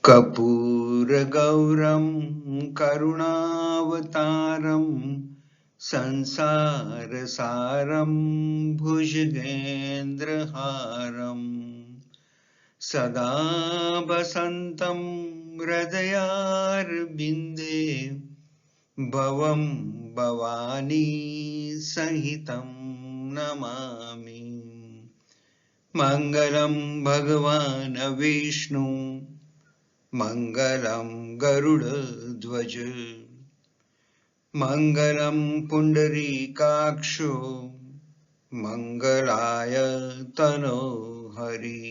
कर्पूरगौरं करुणावतारं संसारसारं भुजगेन्द्रहारं सदा वसन्तं हृदयारविन्दे भवं भवानी सहितं नमामि। मङ्गलं भगवान् विष्णु मङ्गलं गरुडध्वज मङ्गलं पुण्डरीकाक्षो मङ्गलाय तनोहरि।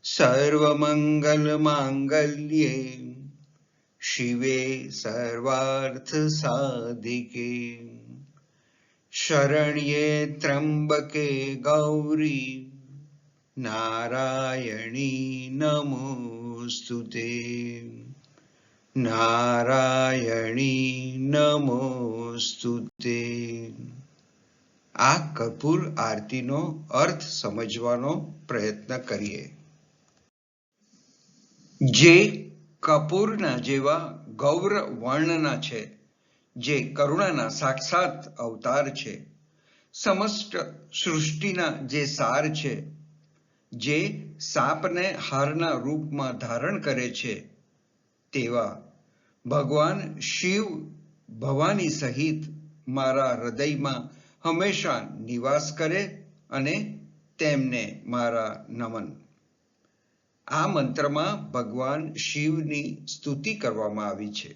सर्वमङ्गलमाङ्गल्ये शिवे सर्वार्थसाधिके शरण्ये त्र्यम्बके गौरी नारायणी नमोस्तुते नारायणी नमोस्तुते। આ કપૂર આરતીનો અર્થ સમજવાનો પ્રયત્ન કરીએ। જે કપૂરના જેવા ગૌર વર્ણના છે, જે કરુણાના સાક્ષાત અવતાર છે, સમસ્ત સૃષ્ટિના જે સાર છે, જે સાપને હારના રૂપમાં ધારણ કરે છે, તેવા ભગવાન શિવ ભવાની સહિત મારા હૃદયમાં હંમેશા નિવાસ કરે અને તેમને મારા નમન। આ મંત્રમાં ભગવાન શિવની સ્તુતિ કરવામાં આવી છે।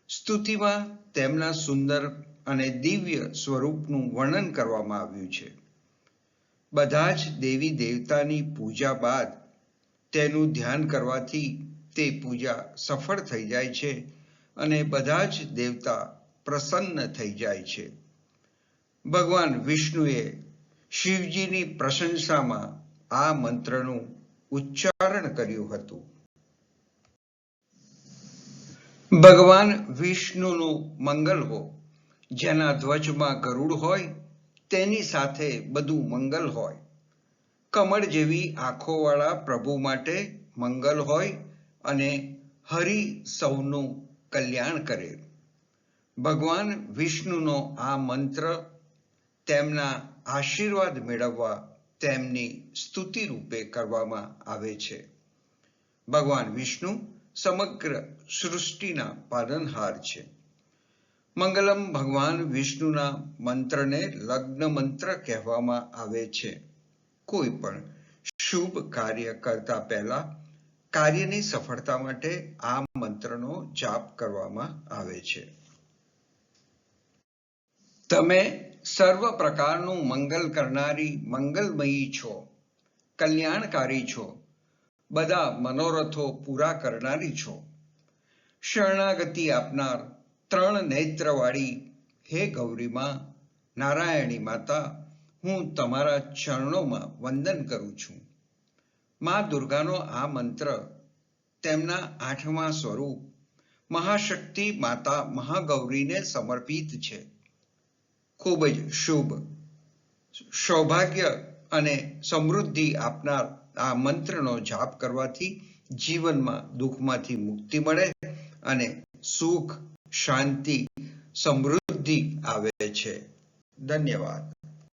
સ્તુતિમાં તેમના સુંદર અને દિવ્ય સ્વરૂપનું વર્ણન કરવામાં આવ્યું છે। બધા જ દેવી દેવતાની પૂજા બાદ તેનું ધ્યાન કરવાથી તે પૂજા સફળ થઈ જાય છે અને બધા જ દેવતા પ્રસન્ન થઈ જાય છે। ભગવાન વિષ્ણુએ શિવજીની પ્રશંસામાં આ મંત્રનું ઉચ્ચારણ કર્યું હતું। ભગવાન વિષ્ણુનું મંગલ હો, જેના ધ્વજમાં ગરુડ હોય તેની સાથે બધું મંગલ હોય। કમળ જેવી આંખોવાળા પ્રભુ માટે મંગલ હોય અને હરિ સૌનું કલ્યાણ કરે। ભગવાન વિષ્ણુનો આ મંત્ર તેમના આશીર્વાદ મેળવવા તેમની સ્તુતિ રૂપે કરવામાં આવે છે। ભગવાન વિષ્ણુ સમગ્ર સૃષ્ટિના પાલનહાર છે। મંગલમ ભગવાન વિષ્ણુના મંત્રને લગ્ન મંત્ર કહેવામાં આવે છે। કોઈ પણ શુભ કાર્ય કરતા પહેલા કાર્યની સફળતા માટે આ મંત્રનો જાપ કરવામાં આવે છે। તમે સર્વ પ્રકારનું મંગલ કરનારી મંગલમયી છો, કલ્યાણકારી છો, બધા મનોરથો પૂરા કરનારી છો। શરણાગતિ આપનાર ત્રણ નેત્રવાળી હે ગૌરીમાં, નારાયણી માતા, હું તમારા ચરણોમાં વંદન કરું છું। મા દુર્ગાનો આ મંત્ર તેમના 8મા સ્વરૂપ મહાશક્તિ માતા મહાગૌરીને સમર્પિત છે। ખૂબ જ શુભ, સૌભાગ્ય અને સમૃદ્ધિ આપનાર આ મંત્રનો જાપ કરવાથી જીવનમાં દુઃખમાંથી મુક્તિ મળે અને સુખ, શાંતિ, સમૃદ્ધિ આવે છે। ધન્યવાદ।